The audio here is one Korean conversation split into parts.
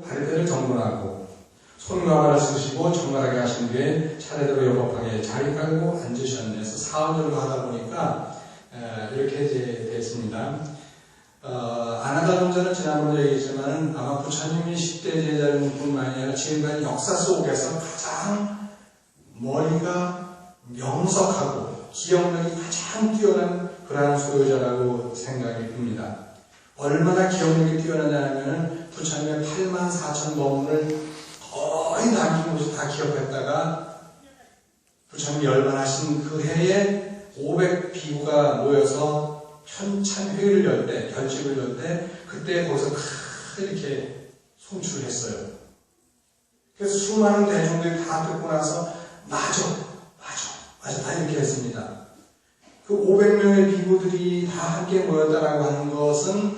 다리뼈를 정돈하고 손과 발을 쓰시고 정갈하게 하신 뒤에 차례대로 여법하게 자리 깔고 앉으셨네. 그래서 사흘 정도 하다 보니까 이렇게 이제 됐습니다. 아나다존자는 지난번에 얘기했지만 아마 부처님이 10대 제자뿐만이 아니라 지금까지 역사 속에서 가장 머리가 명석하고 기억력이 가장 뛰어난 그러한 수도자라고 생각이 듭니다. 얼마나 기억력이 뛰어나냐면 부처님의 84,000법문을 거의 남김없이 다 기억했다가 부처님이 열반하신 그 해에 500비구가 모여서 편찬회의를 열 때, 결집을 열 때 그때 거기서 이렇게 송출을 했어요. 그래서 수많은 대중들이 다 듣고 나서 맞아 다 이렇게 했습니다. 그 500명의 비구들이 다 함께 모였다라고 하는 것은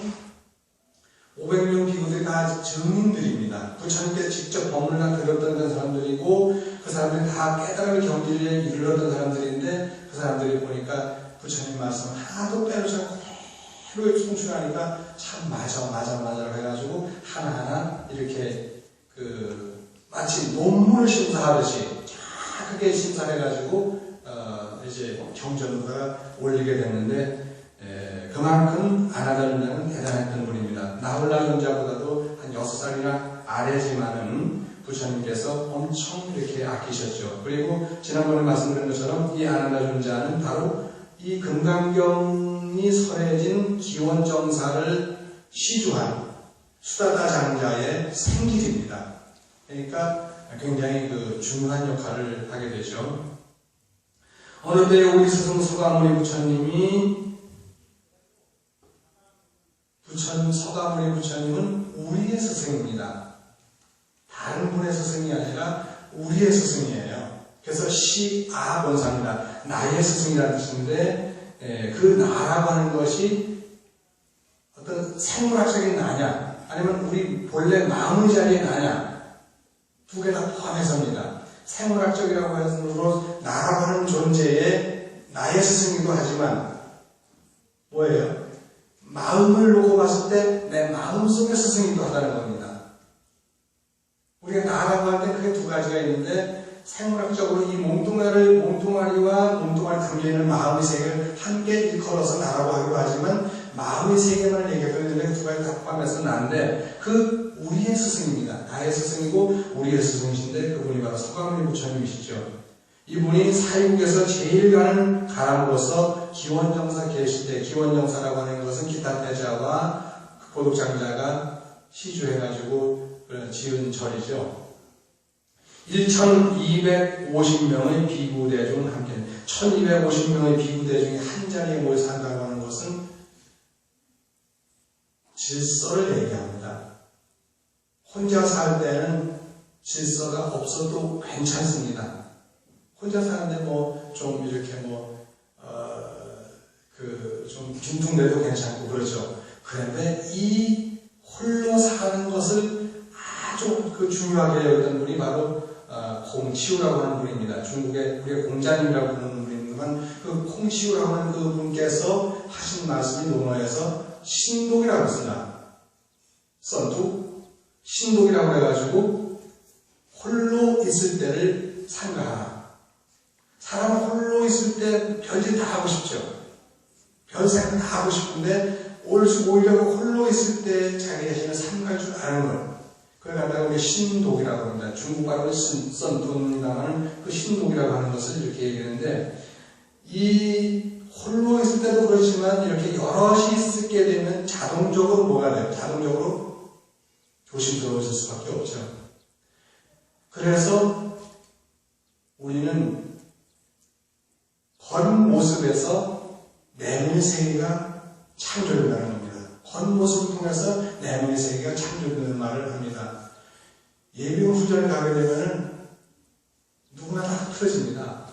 500명 비구들이 다 증인들입니다. 부처님께 직접 법문을 들었던 사람들이고 그 사람들이 다 깨달음의 경지에 이르렀던 사람들인데 그 사람들이 보니까 부처님 말씀 하나도 빼놓지 않고 그대로 송출하니까 참 맞아 해가지고 하나하나 이렇게 마치 논문을 심사하듯이 크게 심사해가지고 이제 경전으로다가 올리게 됐는데 그만큼 아나다존자는 대단했던 분입니다. 나홀라존자보다도 한 6살이나 아래지만은 부처님께서 엄청 이렇게 아끼셨죠. 그리고 지난번에 말씀드린 것처럼 이 아나다존자는 바로 이 금강경이 설해진 기원정사를 시주한 수다다 장자의 생길입니다. 그러니까 굉장히 중요한 역할을 하게 되죠. 어느 때 우리 스승 서가모니 서가모니 부처님은 우리의 스승입니다. 다른 분의 스승이 아니라 우리의 스승이에요. 그래서 시아본사입니다. 나의 스승이라는 뜻인데 그 나라고 하는 것이 어떤 생물학적인 나냐 아니면 우리 본래 마음의 자리의 나냐 두 개 다 포함해서입니다. 생물학적이라고 해서 나라고 하는 존재에 나의 스승이기도 하지만 뭐예요? 마음을 놓고 봤을 때 내 마음속의 스승이기도 하다는 겁니다. 우리가 나라고 할 때 크게 두 가지가 있는데 생물학적으로 이 몸뚱아리와 몸뚱아리 담겨있는 마음의 세계를 함께 일컬어서 나라고 하기도 하지만 마음의 세계만 얘기해도 되는데 두 가지 다 포함해서 나인데 우리의 스승입니다. 나의 스승이고 우리의 스승이신데 그분이 바로 서가모니 부처님이시죠. 이분이 사유국에서 제일 가람으로서 기원정사 계실 때 기원정사라고 하는 것은 기타 태자와 고독장자가 시주해가지고 지은 절이죠. 1250명의 비구대중 함께 1250명의 비구대중이 한 자리에 모여 산다고 하는 것은 질서를 얘기합니다. 혼자 살 때는 질서가 없어도 괜찮습니다. 혼자 사는데 좀 이렇게 좀 빈둥대도 괜찮고 그렇죠. 그런데 이 홀로 사는 것을 아주 중요하게 여겼던 분이 바로 콩치우라고 하는 분입니다. 중국에 우리가 공자님이라고 부르는 분이지만 그 콩치우라고 하는 그 분께서 하신 말씀이 논어에서 신독이라고 했습니다. 썬투 신독이라고 해가지고 홀로 있을 때를 삼가하라. 사람은 홀로 있을 때 별짓 다 하고 싶죠. 별 생각 다 하고 싶은데 오히려 홀로 있을 때 자기 자신을 삼갈 줄 아는 것. 그걸 갖다가 우리 신독이라고 합니다. 중국 말로 썬투입니다만 그 신독이라고 하는 것을 이렇게 얘기하는데 이 홀로 있을 때도 그렇지만 이렇게 여럿이 있게 되면 자동적으로 뭐가 돼요? 자동적으로 조심스러워질 수밖에 없죠. 그래서 우리는 겉모습에서 내면의 세계가 창조된다는 겁니다. 겉모습을 통해서 내면의 세계가 창조된다는 말을 합니다. 예비군 훈련을 가게 되면은 누구나 다 흐트러집니다.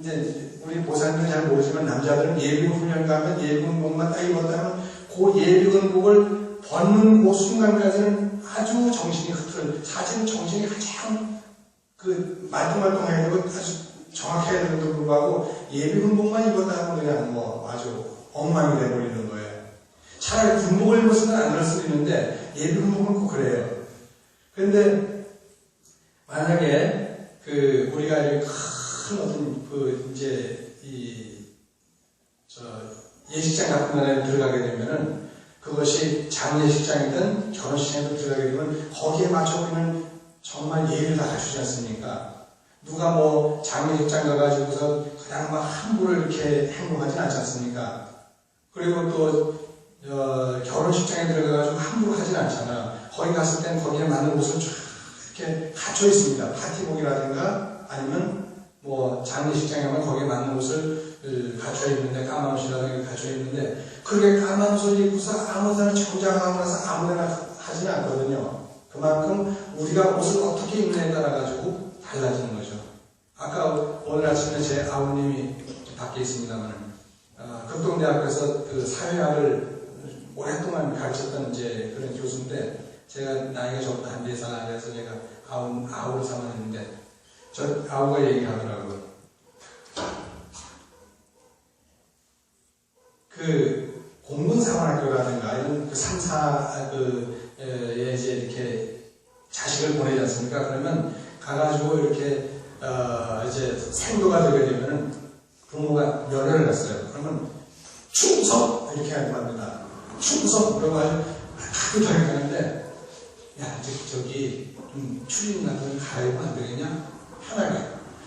이제 우리 보살님은 잘 모르지만 남자들은 예비군 훈련 가면 예비군복만 딱 입었다면 그 예비군복을 벗는 그 순간까지는 아주 정신이 사실 정신이 가장 말똥말똥해야 되고 아주 정확해야 되는데도 불구하고 예비군복만 입었다 하면 그냥 아주 엉망이 돼버리는 거예요. 차라리 군복을 입었으면 안 그럴 수도 있는데 예비군복은 꼭 그래요. 그런데 만약에 우리가 이렇게 큰 어떤 이제 예식장 같은 데에 들어가게 되면은 그것이 장례식장이든 결혼식장이든 들어가게 되면 거기에 맞춰 우리는 정말 예의를 다 갖추지 않습니까? 누가 뭐 장례식장 가가지고서 그냥 막 함부로 이렇게 행동하진 않지 않습니까? 그리고 또 결혼식장에 들어가가지고 함부로 하진 않잖아요. 거기 갔을 땐 거기에 맞는 옷을 쫙 이렇게 갖춰 있습니다. 파티복이라든가 아니면 뭐 장례식장에 가면 거기에 맞는 옷을 갖춰 입는데, 까만 옷이라든가 갖춰 입는데, 그렇게 까만 옷을 입고서 아무 데나 정장하고 나서 아무 데나 하지는 않거든요. 그만큼 우리가 옷을 어떻게 입느냐에 따라 가지고 달라지는 거죠. 아까 오늘 아침에 제 아버님이 밖에 있습니다만, 극동대학교에서 사회학을 오랫동안 가르쳤던 이제 그런 교수인데, 제가 나이가 저보다 한 4살 그래서 제가 아우를 삼았는데, 저 아우가 얘기하더라고요. 공군사관학교라든가 이런 3, 4, 이제 이렇게 자식을 보내지 않습니까? 그러면 가가지고 이렇게, 이제 생도가 되게 되면은 부모가 면회를 갔어요. 그러면 충성! 이렇게 하고 합니다. 충성! 그러고 아주 따뜻하게 가는데, 야, 저기, 좀 추리닝 같은 거 갈아입으면 안 되겠냐? 편하게.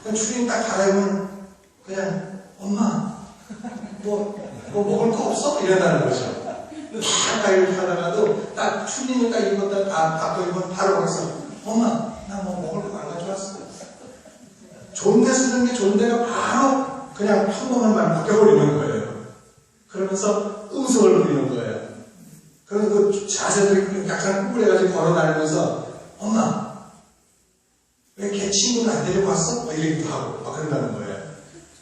그냥 추리닝 딱 갈아입으면, 그냥, 엄마, 뭐 먹을 거 없어? 이런다는 거죠. 딱 이렇게 하다가도, 딱 추리닝을 딱 입었다, 바꿔 입으면 바로 거기서, 엄마, 나 뭐 먹을 거 안 가져왔어. 존대 쓰는 게 존대가 바로 그냥 평범한 말 바뀌어버리는 거예요. 그러면서 응석을 부리는 거예요. 그래서 그 자세도 약간 꾸꾸려가지고 걸어다니면서, 엄마, 왜 걔 친구는 안 데리고 왔어? 뭐 이러기도 하고, 막 그런다는 거예요.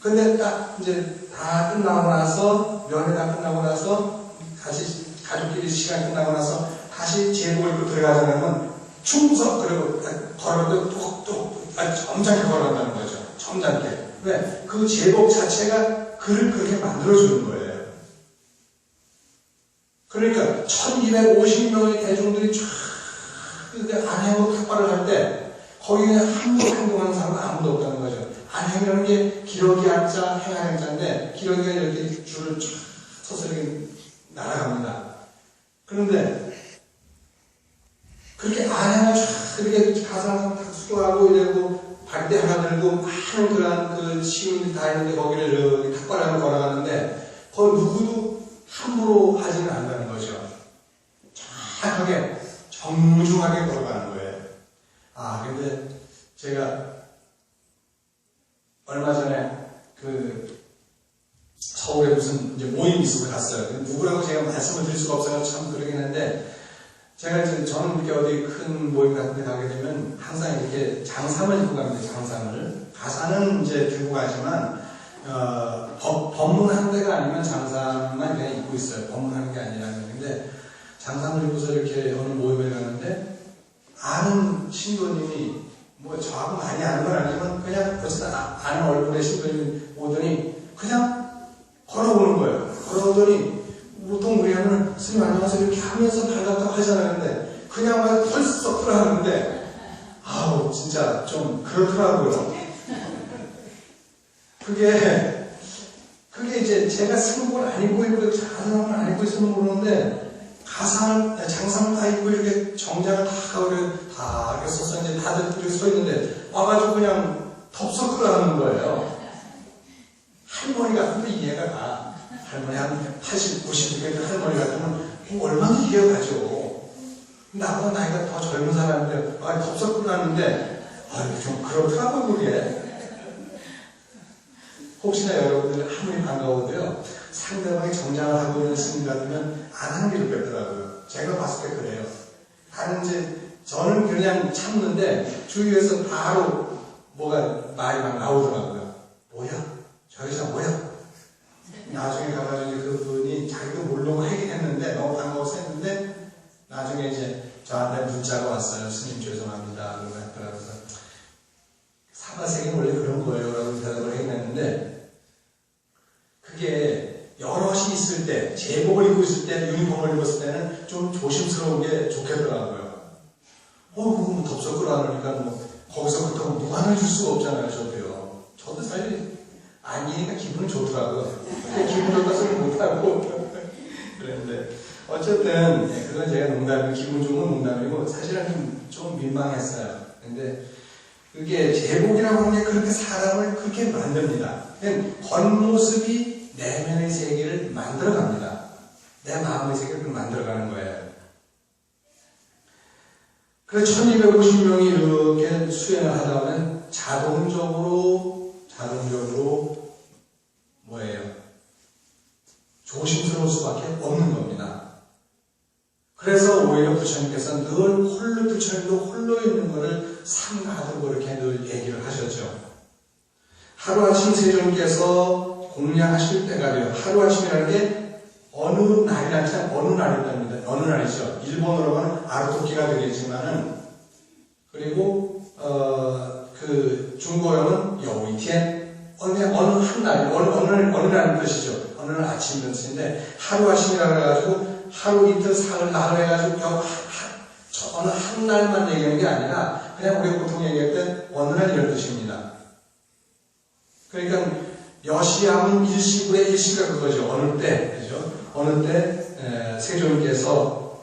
근데 딱 이제 다 끝나고 나서, 면회 다 끝나고 나서, 다시 가족끼리 시간 끝나고 나서, 다시 제복을 입고 들어가자면, 충성! 그리고 걸어도 뚝뚝, 점잖게 걸어간다는 거죠. 점잖게. 왜? 그 제복 자체가 그를 그렇게 만들어주는 거예요. 그러니까 1250명의 대중들이 쫙 안행으로 탁발을 할 때 거기에 함부로 행동하는 사람은 아무도 없다는 거죠. 안행이라는 게 기러기 한자, 행한 행자인데 기러기가 이렇게 줄을 쫙 서서 이렇게 날아갑니다. 그런데 그렇게 안행을 쫙 이렇게 가상상 탁 수도하고 이러고 발대 하나 들고 많은 그런 시민들이 다 있는데 거기를 이렇게 탁발하고 걸어가는데 거기 누구도 함부로 하지는 않는다는 거죠. 정확하게, 정중하게 걸어가는 거예요. 근데 제가 얼마 전에 서울에 무슨 이제 모임이 있어서 갔어요. 누구라고 제가 말씀을 드릴 수가 없어서 참 그러긴 한데, 제가 이제 저는 이렇게 어디 큰 모임 같은 데 가게 되면 항상 이렇게 장상을 입고 갑니다. 장상을. 가사는 이제 들고 가지만, 법문하는 데가 아니면 장상만 그냥 입고 있어요. 법문하는 게 아니라는 건데, 장상을 입고서 이렇게 어느 모임에 갔는데, 아는 신도님이, 뭐 저하고 많이 아는 건 아니지만, 그냥 어쨌든 아는 얼굴의 신도님이 오더니, 그냥 걸어오는 거예요. 걸어오더니, 보통 우리 하면, 스님 안녕하세요 이렇게 하면서 반갑다고 하잖아요. 근데, 그냥 막 펄썩 들어가는데, 진짜 좀 그렇더라고요. 그게 이제 제가 승복을 안 입고 있고 장상을 안 입고 있으면 모르는데 장상을 다 입고 이렇게 정장을 다 이렇게 써서 이제 다들 이렇게 서 있는데 와가지고 그냥 덥석 끌어가는 거예요. 할머니 같은데 이해가 가. 할머니 한 80, 90 된 할머니 같으면 얼마나 이해가 가죠. 나보다 나이가 더 젊은 사람인데 덥석 끌어가는데 좀 그렇더라고요 그게. 혹시나 여러분들 아무리 반가워도요, 상대방이 정장을 하고 있는 스님 같으면 안 하는 게 좋겠더라고요. 제가 봤을 때 그래요. 저는 그냥 참는데, 주위에서 바로 뭐가 말이 막 나오더라고요. 뭐야? 저 여자 뭐야? 나중에 가가지고 그분이 자기도 모르고 하긴 했는데, 너무 반가워서 했는데, 나중에 이제 저한테 문자가 왔어요. 스님 죄송합니다. 그러고 했더라고요. 사바세계는 원래 그런 거예요. 라고 대답을 했는데, 그게 여럿이 있을 때, 제복을 입고 있을 때, 유니폼을 입었을 때는 좀 조심스러운 게 좋겠더라고요. 끌어안으니까 뭐 거기서부터 무한을 줄 수가 없잖아요. 저도 사실 안기니까 기분은 좋더라고요. 기분 좋다서 못하고 그랬는데 어쨌든 그건 제가 농담이고 기분 좋은 건 농담이고 사실은 좀 민망했어요. 근데 그게 제복이라고 하는 게 그렇게 사람을 그렇게 만듭니다. 겉모습이 내면의 세계를 만들어갑니다. 내 마음의 세계를 만들어가는 거예요. 그래서 1250명이 이렇게 수행을 하다 보면 자동적으로 뭐예요? 조심스러울 수밖에 없는 겁니다. 그래서 오히려 부처님께서 늘 부처님도 홀로 있는 것을 삼가하고 이렇게 늘 얘기를 하셨죠. 하루아침 세존께서 공양하실 때가 돼요. 하루아침이라는 게 어느 날이라지 않고 어느 날이랍니다. 어느 날이죠. 일본어로 하면 아르토끼가 되겠지만은 그리고 그 중국어로는 여우이티엔 어느 한 날, 어느 날 뜻이죠. 어느 날 아침 뜻인데 하루아침이라고 해가지고 하루 이틀 사흘 나흘 해가지고 어느 한 날만 얘기하는 게 아니라 그냥 우리가 보통 얘기할 때 어느 날 이런 뜻입니다. 그러니까 여시하면 일시불의 일시가 그거죠. 어느 때, 그죠? 어느 때 세존께서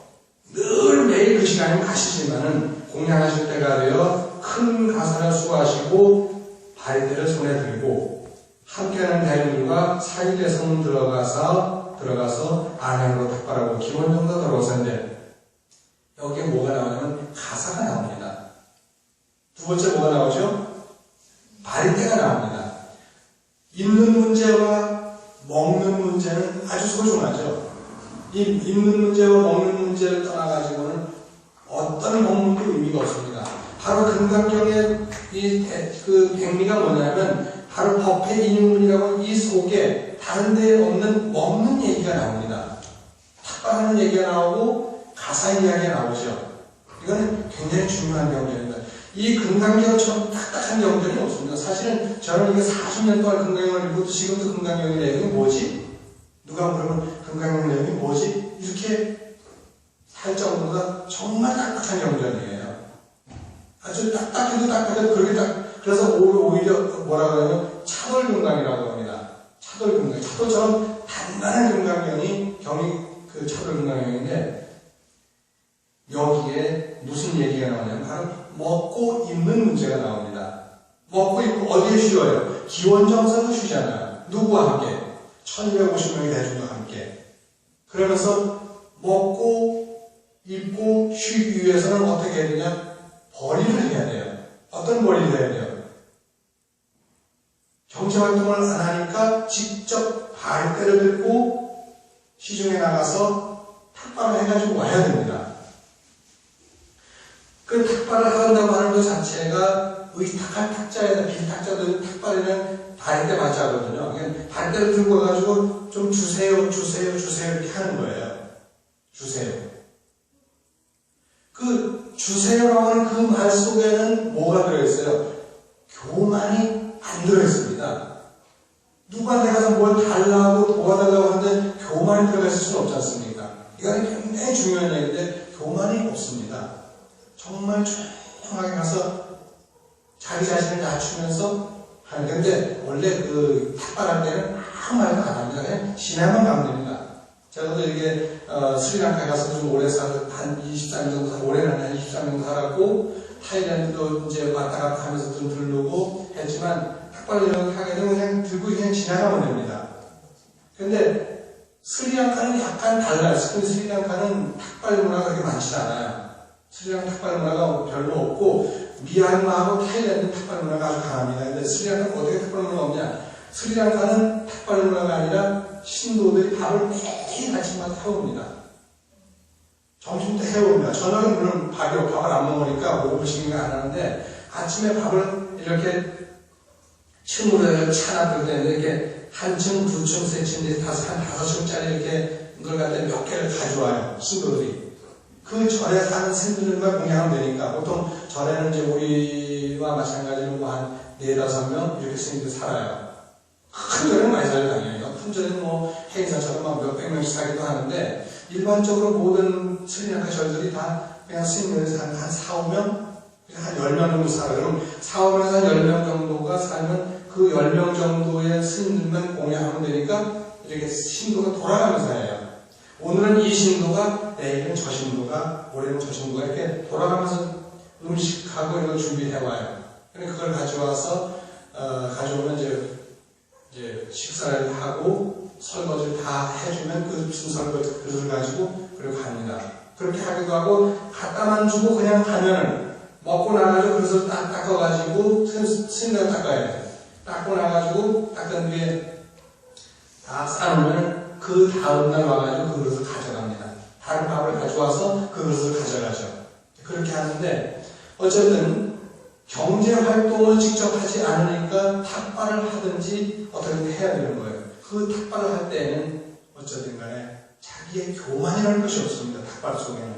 늘 매일 그 시간에 가시지만은 공양하실 때가 되어 큰 가사를 수하시고 발대를 손에 들고 함께하는 대중들과 사일의 성 들어가서 안양으로 탁발하고 기원정도 들어오셨는데 여기에 뭐가 나오냐면 가사가 나옵니다. 두 번째 뭐가 나오죠? 발대가 나옵니다. 입는 문제와 먹는 문제는 아주 소중하죠. 이 입는 문제와 먹는 문제를 떠나가지고는 어떤 법문도 의미가 없습니다. 바로 금강경의 그 백미가 뭐냐면 바로 법회 인용문이라고 이 속에 다른 데에 없는 먹는 얘기가 나옵니다. 탁발하는 얘기가 나오고 가사 이야기가 나오죠. 이거는 굉장히 중요한 경전입니다. 이 금강경처럼 딱딱한 경전이 없습니다. 사실은 저는 이게 40년 동안 금강경을 읽고 지금도 금강경의 내용이 뭐지? 누가 물으면 금강경 내용이 뭐지? 이렇게 할 정도가 정말 딱딱한 경전이에요. 아주 딱딱해도 딱딱해도 그렇게 그래서 오히려 뭐라고 하냐면 차돌금강이라고 합니다. 차돌금강. 차돌처럼 단단한 금강경이 그 차돌금강경인데 여기에 무슨 얘기가 나오냐면 바로 먹고 입는 문제가 나옵니다. 먹고 입고 어디에 쉬어요? 기원정사도 쉬잖아요. 누구와 함께? 1250명의 대중과 함께. 그러면서 먹고 입고 쉬기 위해서는 어떻게 해야 되냐? 벌이를 해야 돼요. 어떤 벌이를 해야 돼요? 경제활동을 안 하니까 직접 발대를 들고 시중에 나가서 탁발을 해가지고 와야 됩니다. 그 탁발을 한다고 하는 것 자체가 의탁할 탁자에다 비탁자도 탁발에는 발대 맞자거든요. 발대를 들고 와가지고 좀 주세요 이렇게 하는 거예요. 주세요. 그 주세요라고 하는 그 말 속에는 뭐가 들어있어요? 교만이 안 들어있습니다. 누구한테 가서 뭘 달라고 도와달라고 하는데 교만이 들어가 있을 수는 없지 않습니까? 이건 굉장히 중요한 얘기인데 교만이 없습니다. 정말 조용하게 가서 자기 자신을 낮추면서 하는 건데 원래 그 탁발할 때는 아무 말도 안 합니다. 그냥 지나만 가면 됩니다. 저도 이게 스리랑카에 가서 좀 오래 살고 한 23년 정도 올해는 한 23년 정도 살았고 타일랜드도 이제 왔다 갔다 하면서 좀 들르고 했지만 탁발을 이렇게 하게 되면 그냥 들고 그냥 지나가면 됩니다. 근데 스리랑카는 약간 달라요. 스리랑카는 탁발 문화가 그렇게 많지 않아요. 스리랑카 탁발 문화가 별로 없고 미얀마하고 타일랜드 탁발 문화가 아주 강합니다. 근데 스리랑카는 어떻게 탁발 문화가 없냐? 스리랑카는 탁발 문화가 아니라 신도들이 밥을 매일 아침마다 해옵니다. 점심도 해옵니다. 저녁에 물론 밥을 안 먹으니까 오후식인가 안 하는데 아침에 밥을 이렇게 층으로 해서 차나 들 때 이렇게 한 층, 두 층, 세 층, 한 5층짜리 이렇게 이걸 갖다 몇 개를 가져와요. 신도들이. 그 절에 사는 신도들만 공양하면 되니까 보통 절에는 이제 우리와 마찬가지로 뭐 한 4-5명 이렇게 스님들 살아요. 큰 절에는 많이 살아요, 당연히. 큰 절에는 뭐 행사처럼 막 몇백 명씩 살기도 하는데 일반적으로 모든 스리랑카 절들이 다 그냥 스님들이 한 4-5명 한 10명 정도 살아요. 그럼 사업에서 한 10명 정도가 살면 그 10명 정도의 스님들만 공양하면 되니까 이렇게 신도가 돌아가면서 해요. 오늘은 이 신도가, 내일은 저 신도가, 올해는 저 신도가 이렇게 돌아가면서 음식하고 이런 걸 준비해와요. 그걸 가져와서, 가져오면 이제 식사를 하고 설거지를 다 해주면 그 설거지 그릇을 가지고 그리고 갑니다. 그렇게 하기도 하고, 갖다만 주고 그냥 가면은 먹고 나가지고 그릇을 딱 닦아가지고 스님들 닦아야 돼요. 닦고 나가지고 닦은 뒤에 다 싸놓으면 그 다음날 와가지고 그 그릇을 가져갑니다. 다른 밥을 가져와서 그 그릇을 가져가죠. 그렇게 하는데 어쨌든 경제활동을 직접 하지 않으니까 탁발을 하든지 어떻게든 해야 되는 거예요. 그 탁발을 할 때에는 어쨌든 간에 자기의 교만이라는 것이 없습니다. 탁발 속에는.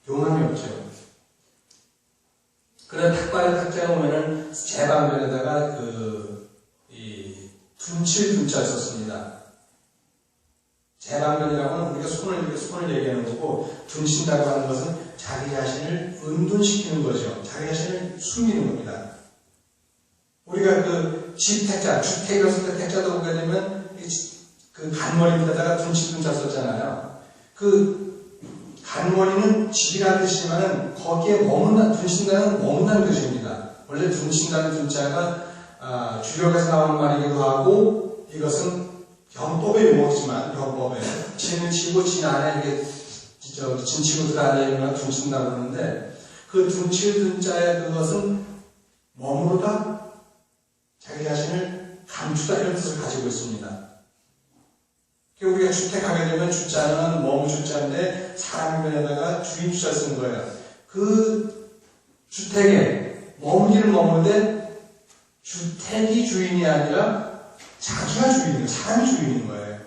교만이 없죠. 그래서 탁발을 탁자에 보면은 제방면에다가 둔칠 둔자를 썼습니다. 제방면이라고 하면 우리가 손을 얘기하는 거고, 둔친다고 하는 것은 자기 자신을 은둔시키는 거죠. 자기 자신을 숨기는 겁니다. 우리가 집 택자, 주택을 쓸 때 택자도 보게 되면 그 간머리에다가 둔칠 둔자 썼잖아요. 그 간머리는 집이라는 뜻이지만은 거기에 둔친다는 머문다는 뜻입니다. 원래 둔친다는 둔자가 주력에서 나오는 말이기도 하고, 이것은 병법의 용어지만, 병법에 진을 치고 진 안에 이렇게 진치고 들 안에 있는 걸 둔친다고 그러는데, 그 둔칠 둔자의 그것은 머무르다, 자기 자신을 감추다 이런 뜻을 가지고 있습니다. 우리가 주택하게 되면 주자는 머무 주자인데 사람 면에다가 주인 주자 쓴 거예요. 그 주택에 머무기를 머무는데 주택이 주인이 아니라 자기가 주인이에요. 사람이 주인인 거예요.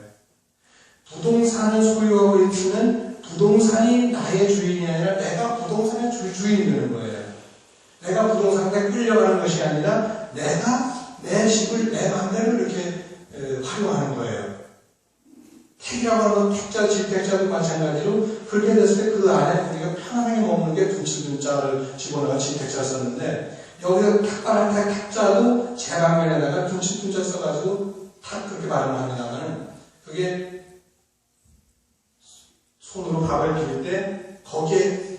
부동산을 소유하고 있으면 부동산이 나의 주인이 아니라 내가 부동산의 주인이 되는 거예요. 내가 부동산에 끌려가는 것이 아니라 내가 내 집을 내 맘대로 이렇게 활용하는 거예요. 택이라고 하는 택자, 집택자도 마찬가지로 그렇게 됐을 때 그 안에 우리가 편안하게 머무는 게 둔칠둔자를 집어넣어 집택자 썼는데, 여기서 탁발할 때 택자도 제방면에다가 둔칠둔자 써가지고 탁 그렇게 발음을 합니다만은, 그게 손으로 밥을 비빌 때 거기에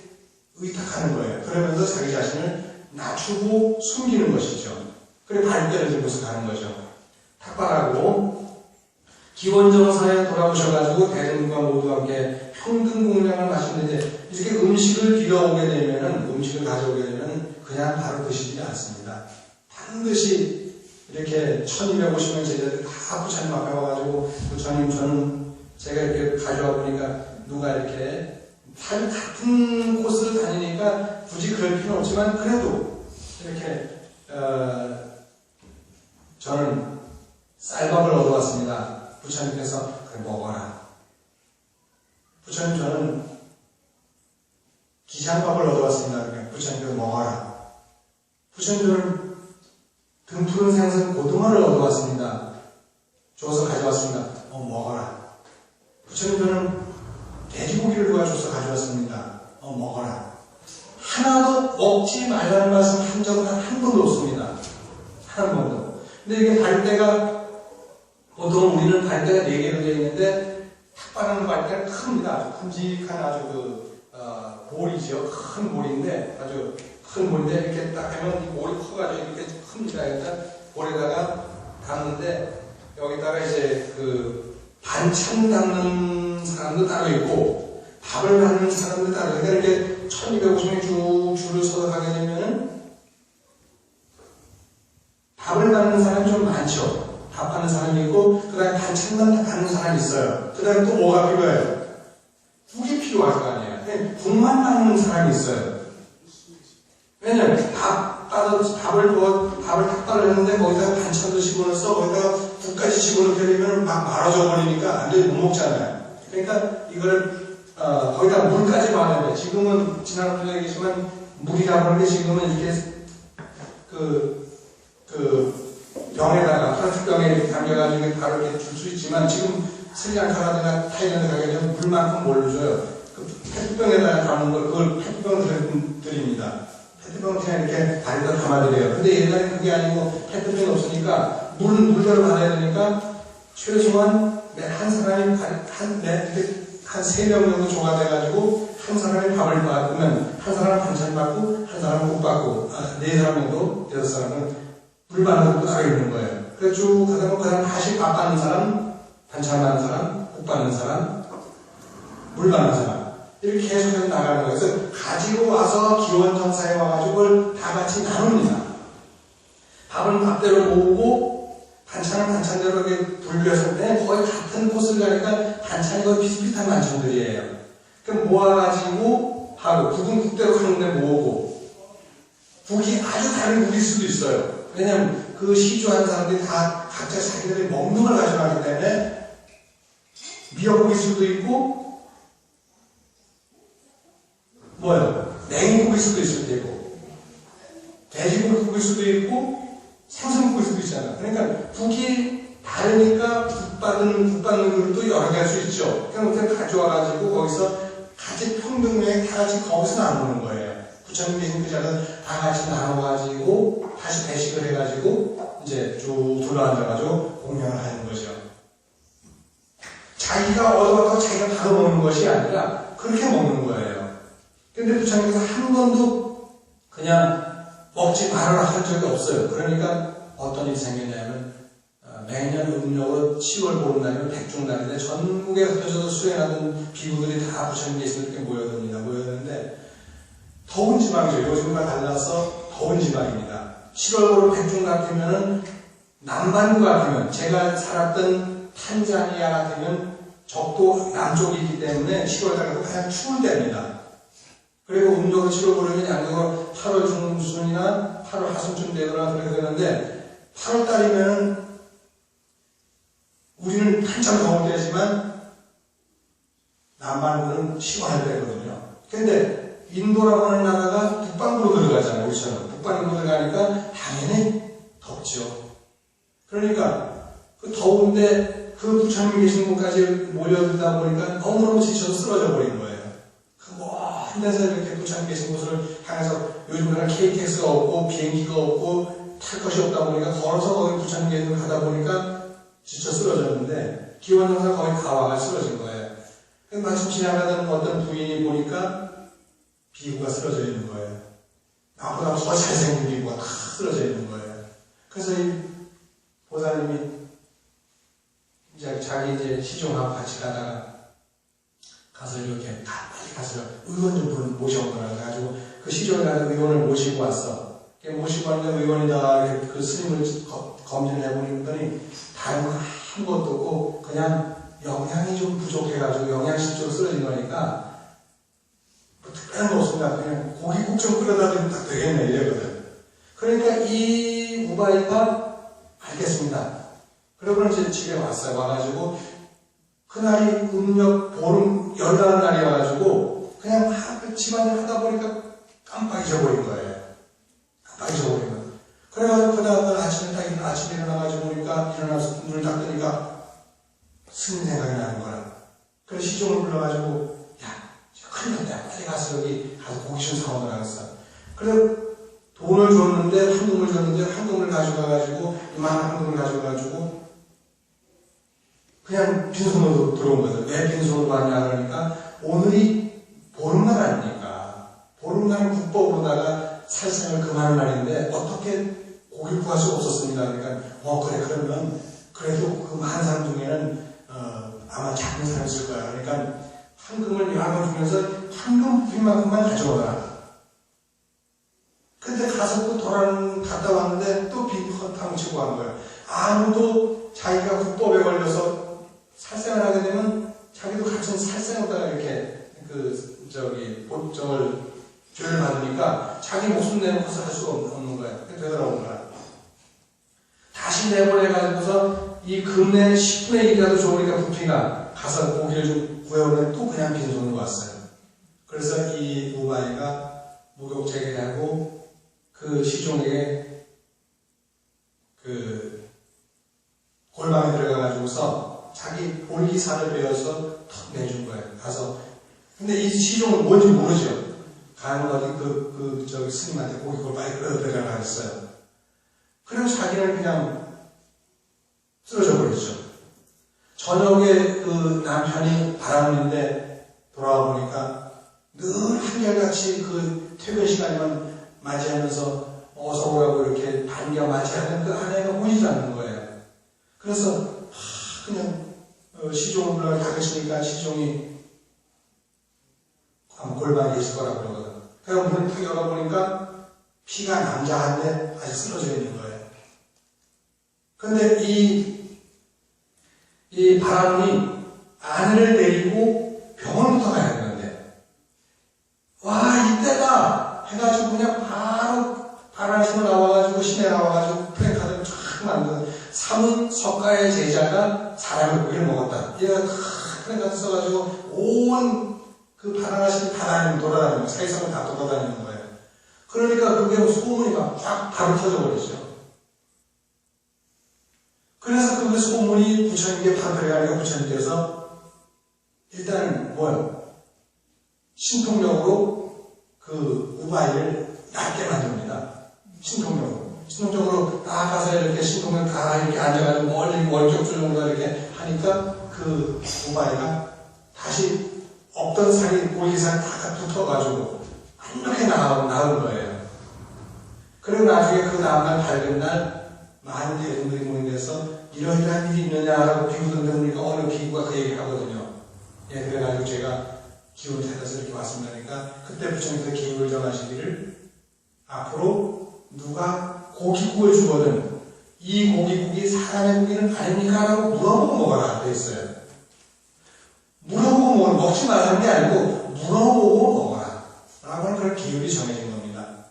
의탁하는 거예요. 그러면서 자기 자신을 낮추고 숨기는 것이죠. 그래 발대를 들고서 가는 거죠. 탁발하고 기원정 사회에 돌아오셔가지고 대중과 모두 함께 평등 공양을 마시는데, 이렇게 음식을 빌어오게 되면은, 음식을 가져오게 되면 그냥 바로 드시지 않습니다. 반드시 이렇게 1250명 제자들 다 부처님 앞에 와가지고, 부처님 저는 제가 이렇게 가져와 보니까 누가 이렇게 같은 코스를 다니니까 굳이 그럴 필요는 없지만 그래도 이렇게 저는 쌀밥을 얻어왔습니다. 부처님께서 그래 먹어라. 부처님 저는 기장밥을 얻어왔습니다. 부처님께서 먹어라. 부처님 저는 등푸른 생선 고등어를 얻어왔습니다. 줘서 가져왔습니다. 먹어라. 부처님 저는 돼지고기를 누가 줘서 가져왔습니다. 먹어라. 하나도 먹지 말라는 말씀 한 적은 한 번도 없습니다. 한 번도. 근데 이게 발대가 보통 우리는 발대가 4개로 되어 있는데, 탁발하는 발대가 큽니다. 아주 큼직한 아주 볼이죠. 큰 볼인데, 아주 큰 볼인데, 이렇게 딱 하면 이 볼이 커가지고 이렇게 큽니다. 일단 볼에다가 담는데, 여기다가 이제 반찬 담는 사람도 따로 있고, 밥을 담는 사람도 따로 있고, 그러니까 이렇게 1250명이 쭉 줄을 서서 가게 되면은, 밥을 담는 사람이 좀 많죠. 밥하는 사람이 있고, 그 다음에 반찬만 담는 사람이 있어요. 그 다음에 또 뭐가 필요해요? 국이 필요할 거 아니에요. 국만 담는 사람이 있어요. 왜냐면 밥을 탁발을 했는데 거기다가 반찬도 집어넣어서 거기다가 국까지 집어넣게 되면 막 말아져 버리니까 안 돼, 못 먹잖아요. 그러니까 이거를 거기다 물까지 말아야 돼. 지금은 지난번에 얘기했지만 물이라고 하는 게 지금은 이렇게 병에다가 플라스틱병에 이렇게 담겨가지고 바로 이렇게 줄 수 있지만, 지금 스리랑카라든가 타일랜드 가게 되면 물만큼 뭘로 줘요. 그 페트병에다가 담는 걸, 그걸 페트병을 드립니다. 페트병을 그냥 이렇게 다리에다 담아드려요. 근데 옛날에 그게 아니고 페트병이 없으니까 물대로 받아야 되니까 최소한 한 사람이 한 3명 정도 조가돼가지고 한 사람이 밥을 받으면 한 사람은 반찬 받고 한 사람은 국 받고 4사람 정도 6사람은 물 받는 것도 따로 있는 거예요. 그래서 쭉 가다 보면 그 사람 다시 밥 받는 사람, 반찬 받는 사람, 국 받는 사람, 물 받는 사람 이렇게 계속해서 나가는 거예요. 그래서 가지고 와서 기원정사에 와가지고 그걸 다 같이 나눕니다. 밥은 밥대로 모으고 반찬은 반찬대로 이렇게 분류해서 거의 같은 코스를 가니까 반찬이 거의 비슷비슷한 반찬들이에요. 그럼 모아가지고 하고 국은 국대로 가는데 모으고 국이 아주 다른 국일 수도 있어요. 왜냐하면 그 시주하는 사람들이 다 각자 자기들이 먹는 걸 가져가기 때문에 미역국일 수도 있고 냉국일 수도 있을 테고 돼지고기국일 수도 있고 생선국일 수도 있잖아. 그러니까 국이 다르니까 국 받는 그릇도 여러 개 할 수 있죠. 그냥 가져와가지고 거기서 같이 평등하게 다 같이 거기서 나누는 거예요. 부처님 계신 그 자리에서 다 같이 나눠가지고 다시 배식을 해가지고 이제 쭉 둘러앉아가지고 공양을 하는 거죠. 자기가 얻어갔다고 자기가 받아 먹는 것이 아니라 그렇게 먹는 거예요. 근데 부처님께서 한 번도 그냥 먹지 말아라 할 적이 없어요. 그러니까 어떤 일이 생겼냐면 매년 음력으로 10월 보름날이면 백중날인데 전국에 흩어져서 수행하던 비구들이 다 부처님 계시는 이렇게 모였는데 더운 지방이죠. 요즘과 달라서 더운 지방입니다. 7월 보름 백중날 되면은 남반구 같으면 제가 살았던 탄자니아 같으면 적도 남쪽이기 때문에 7월달에도 가장 추울 때입니다. 그리고 음력으로 7월 보름이 양력으로 8월 중순이나 8월 하순쯤 되거나 그렇게 되는데 8월달이면 우리는 한참 더울 때지만 남반구는 시원할 때거든요. 근데 인도라고 하는 나라가 북반구로 들어가잖아요. 우리처럼. 북반구로 들어가니까 당연히 덥죠. 그러니까 그 더운데 그 부처님 계신 곳까지 몰려들다 보니까 너무너무 지쳐서 쓰러져 버린 거예요. 그 먼 데서 이렇게 부처님 계신 곳을 향해서 요즘에는 KTX가 없고 비행기가 없고 탈 것이 없다 보니까 걸어서 거기 부처님 계신 곳 가다 보니까 지쳐 쓰러졌는데 기원정사 거의 다 와가 쓰러진 거예요. 마침 지나가던 어떤 부인이 보니까 비구가 쓰러져 있는 거예요. 나보다 더 잘생긴 비구가 다 쓰러져 있는 거예요. 그래서 이 보살님이 이제 자기 이제 시종하고 같이 가서 이렇게 빨리 가서 의원 좀 모셔온 거라 가지고 그 시종에 가서 의원을 모시고 왔어. 모시고 왔는데 의원이 다 그 스님을 검진해 보니까 다른 거 아무것도 없고 그냥 영양이 좀 부족해가지고 영양실조로 쓰러진 거니까 뭐 특별한 거 없습니다. 그냥 고기국 좀 끓여다 주면 딱 되겠네 이래거든. 그러니까 이 우바이가 알겠습니다. 그러고는 이제 집에 왔어요. 와가지고 그날이 음력 보름 열다른 날이어가지고 그냥 막 집안일 하다 보니까 깜빡 잊어버린 거예요. 깜빡 잊어버린 거예요. 그래가지고 그 다음날 아침에 일어나가지고 보니까 일어나서 눈을 딱 뜨니까 스님 생각이 나는 거라. 그래서 시종을 불러가지고 야 큰일 났다. 빨리 가서 여기 가서 고기 좀 사오느라 했어. 그래서 돈을 줬는데 황금을 줬는데 황금을 가져가가지고 이만한 황금을 가져가가지고 그냥 빈손으로 들어온 거죠. 왜 빈손으로 왔냐 그러니까 오늘이 보름날 아닙니까? 보름날은 국법으로다가 살생을 금하는 날인데 어떻게 고기를 구할 수 없었습니다. 그러니까 그래 그러면 그래도 그 많은 사람 중에는 아마 작은 사람이 있을 거야. 그러니까 황금을 여러 번 주면서 황금 부인만큼만 가져오라. 근데 가서 또 갔다 왔는데 또 빈 허탕 치고 간 거예요. 아무도 자기가 국법에 걸려서 살생을 하게 되면 자기도 같은 살생하다가 이렇게 보정을 죄를 받으니까 자기 목숨 내놓고서 할 수가 없는 거예요. 되돌아온 거야. 다시 내보내가지고서 이 금내 10분의 1이라도 좋으니까 부피가 가서 고기를 좀 구해오면 또 그냥 빈손으로 왔어요. 그래서 이 우바이가 무격제기를 하고 그 시종에게 그 골방에 들어가가지고서 자기 볼기사를 베어서 턱 내준 거예요. 가서 근데 이 시종은 뭔지 모르죠. 가는 거지 저기 스님한테 고깃국을 빨리 끓여드리라고 했어요. 그리고 자기는 그냥 쓰러져 버렸죠. 저녁에 그 남편이 바람인데 돌아와 보니까 늘 한결같이 그 퇴근 시간이면 맞이하면서 어서 오라고 이렇게 반겨 맞이하는 그 아내가 보이지 않는 거예요. 그래서 그냥 시종을 불러서 닫으시니까 시종이 아마 골방에 있을 거라고 그러거든. 그래서 문을 탁 열어보니까 피가 남자한테 아직 쓰러져 있는 거예요. 근데 이 바람이 아내를 데리고 병원부터 가야 되는데, 와, 이때다! 해가지고 그냥 바로 바람에서 나와가지고 시내 나와가지고 프랭카드를 쫙 만든 삼은 석가의 제자가 사람의 고기를 먹었다. 얘가 프랭카드 써가지고 온 그 바람하신 다 돌아다니는 거예요. 사이성을 다 돌아다니는 거예요. 그러니까 그게 소문이 막 쫙 바로 터져버리죠. 그래서 그 소문이 부처님께 바로 들어가니까 부처님께서 일단 신통력으로 그 우바이를 얇게 만듭니다. 신통력으로 나가서 이렇게 신통력 다 이렇게 앉아가지고 멀리 월격조 정도 이렇게 하니까 그 우바이가 다시 없던 살이 고리살이 다 붙어가지고 이렇게 나은 거예요. 그리고 나중에 그 다음날 밝은 날 많은 대중들이 모임에서 이러이러한 일이 있느냐라고 비구던데 보니까 어느 비구가 그 얘기를 하거든요. 예, 그래가지고 제가 기운을 찾아서 이렇게 왔습니다니까 그때 부처님께서 기운을 정하시기를 앞으로 누가 고깃국을 주거든 이 고깃국이 사람의 고기는 아닙니까? 라고 물어보고 먹어라 그랬어요. 물어보고 먹지 말라는 게 아니고 물어보고 먹어라 라고 하는 그런 계율이 정해진 겁니다.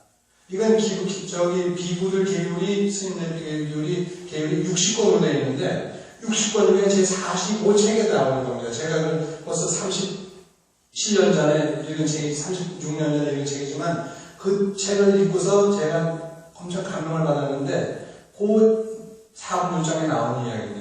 이건 비구들 계율이 스님들 계율이 60권으로 되어 있는데 60권 중에 제 45책에 나오는 겁니다. 제가 벌써 37년 전에 읽은 책이 36년 전에 읽은 책이지만 그 책을 읽고서 제가 엄청 감명을 받았는데 그 사분율장에 나오는 이야기입니다.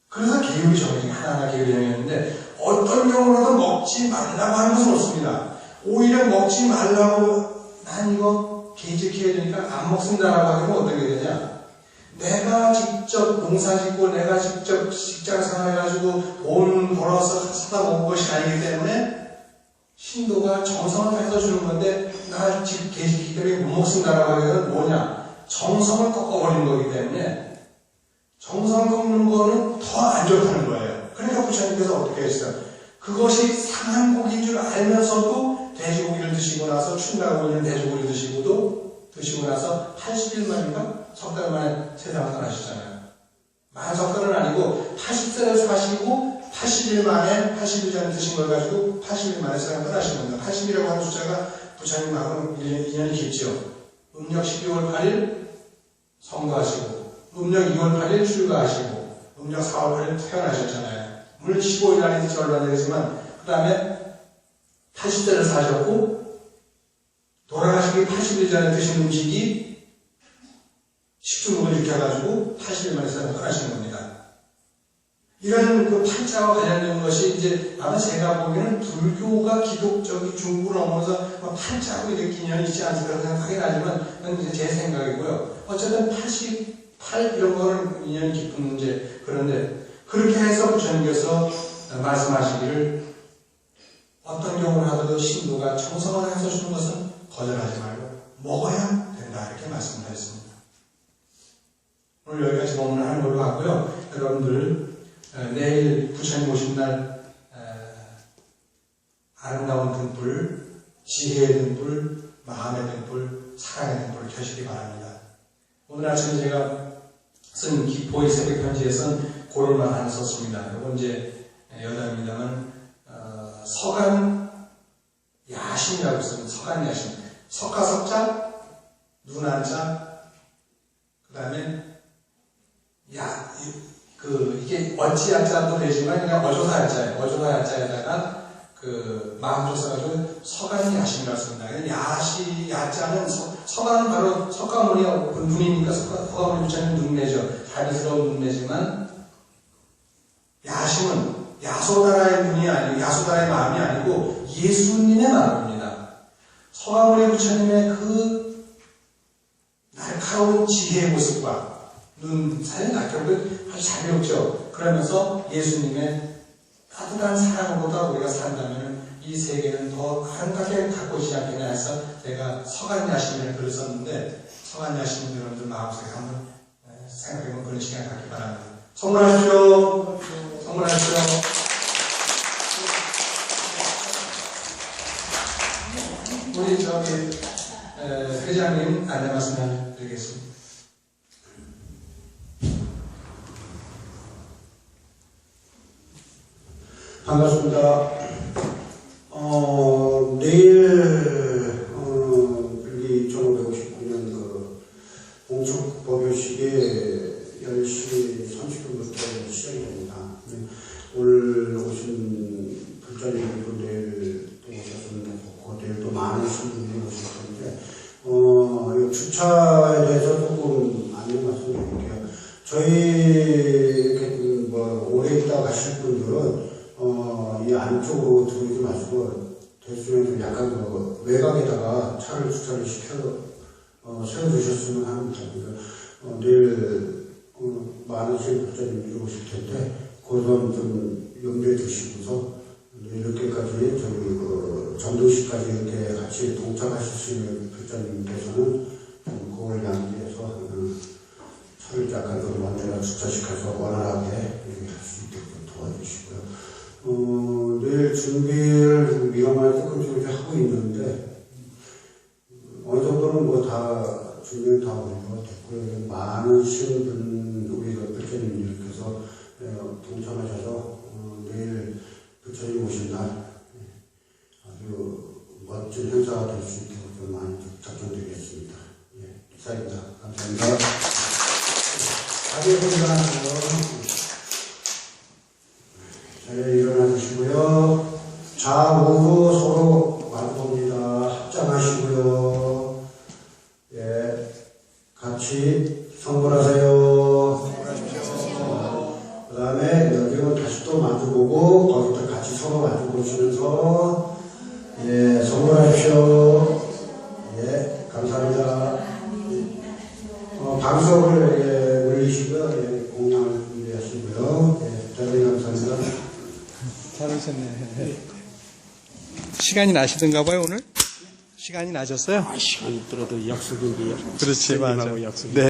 그래서 계율이 정해진 하나하나 계율이 정해졌는데 어떤 경우라도 먹지 말라고 하는 것은 없습니다. 오히려 먹지 말라고 난 이거 개지켜야 되니까 안 먹습니다라고 하면 어떻게 되냐? 내가 직접 농사 짓고 내가 직접 직장 생활해가지고 돈 벌어서 사다 먹은 것이 아니기 때문에 신도가 정성을 다해서 주는 건데 나 지금 개지키기 때문에 못 먹습니다라고 하면 뭐냐? 정성을 꺾어버린 거기 때문에 정성 꺾는 거는 더 안 좋다는 거예요. 그러니까 부처님께서 어떻게 했어요? 그것이 상한 고기인 줄 알면서도 돼지고기를 드시고 나서 춘다고 있는 돼지고기를 드시고 나서 80일 만인가? 석 달 만에 세상을 떠나시잖아요. 만 석 달은 아니고 80세를 사시고 80일 만에 80일 전에 드신 걸 가지고 80일 만에 세상을 떠나신 겁니다. 80이라고 하는 숫자가 부처님하고는 2년이 깊죠. 음력 12월 8일 성도하시고 음력 2월 8일 출가하시고 음력 4월 8일 태어나셨잖아요. 물론 15일 안에 얼마 되겠지만 그 다음에 80세를 사셨고 돌아가시기 80일 전에 드신 음식이 식중독을 일으켜가지고 80일 만에 세상을 떠나신 겁니다. 이런 그 팔자와 관련된 것이 이제 아마 제가 보기에는 불교가 기독적이 중국으로 넘어서 팔자하고 이렇게 인연이 있지 않을까 생각하긴 하지만 그건 이제 제 생각이고요. 어쨌든 88 이런 거는 인연이 깊은 문제. 그런데 그렇게 해서 부처님께서 말씀하시기를 어떤 경우를 하더라도 신도가 정성을 해서 주는 것은 거절하지 말고 먹어야 된다 이렇게 말씀하셨습니다. 오늘 여기까지 법문을 하는 걸로 하고요. 여러분들 내일 부처님 오신 날 아름다운 등불, 지혜의 등불, 마음의 등불, 사랑의 등불을 켜시기 바랍니다. 오늘 아침에 제가 쓴 기포의 새벽 편지에서는 그런 말 하나 썼습니다. 이건 이제 여담입니다만 서간 야심이라고 쓰는 서간 야심. 석가 석자, 눈 한자, 그 다음에 이게 어찌 야자도 되지만 그냥 어조사 야자예요. 어조사 야자에다가 그 마음조 써가지고 서간이 야심이라고 씁니다. 야자는 서간은 바로 석가모니가 눈이니까 석가모니 부처님 눈매죠. 자비스러운 눈매지만 야심은 야소다라의 눈이 아니고 야소다라의 마음이 아니고 예수님의 마음입니다. 서가모니 부처님의 그 날카로운 지혜의 모습과 사실 날카롭게 아주 잘 배웠죠. 그러면서 예수님의 따뜻한 사랑으로다 우리가 산다면 이 세계는 더 아름답게 가꾸지 않겠냐 해서 제가 서간야심을 글을 썼는데, 서간야심 여러분들 마음속에 한번 생각해보면 그런 시간 갖기 바랍니다. 선물하십시오. 선물하십시오. 우리 회장님 안내 말씀 드리겠습니다. 반갑습니다. 내일 우리 1559년 그 공축 법요식이 10시 30분부터 시작이 됩니다. 오늘 오신 불자님들도 내일 또 오셨으면 좋고, 내일 또 많은 분들이 오실 텐데, 주차에 대해서 조금 안내 말씀드릴게요. 저희 이렇게 오래 있다 가실 분들은 이 안쪽으로 들어오지 마시고, 대충 좀 약간 외곽에다가 차를 주차를 세워주셨으면 합니다. 내일 많으신 불자님들이 오실 텐데, 그건 좀 염두에 두시고서, 이렇게까지 저희 전도식까지 이렇게 같이 동참하실 수 있는 불자님께서는 좀 그걸 양기해서 차를 약간 좀 먼저 주차시켜서 원활하게 할 수 있도록 도와주시고요. 내일 준비를 미뤄만 조금씩 하고 있는데, 어느 정도는 다 준비를 다 완료됐고요. 많으신 우리 부처님들께서 동참하셔서 내일 부처님 오신 날 아주 멋진 행사가 될 수 있도록 좀 많이 작정드리겠습니다. 이상입니다. 감사합니다. 자리에서 일어나세요. 자리에 일어나주시고요. 좌우로 서로 마주봅니다. 합장하시고요. 같이 선물하세요. 그 다음에 여기로 다시 또 마주보고, 거기서 같이 서로 마주보시면서, 선물하십시오. 감사합니다. 방석을 올리시고요. 공양을 준비하시고요. 대단히 감사합니다. 잘하셨네. 시간이 나시던가 봐요, 오늘? 시간이 나셨어요? 시간이 있더라도 약속인데 그렇지, 맞아. 약속이. 네.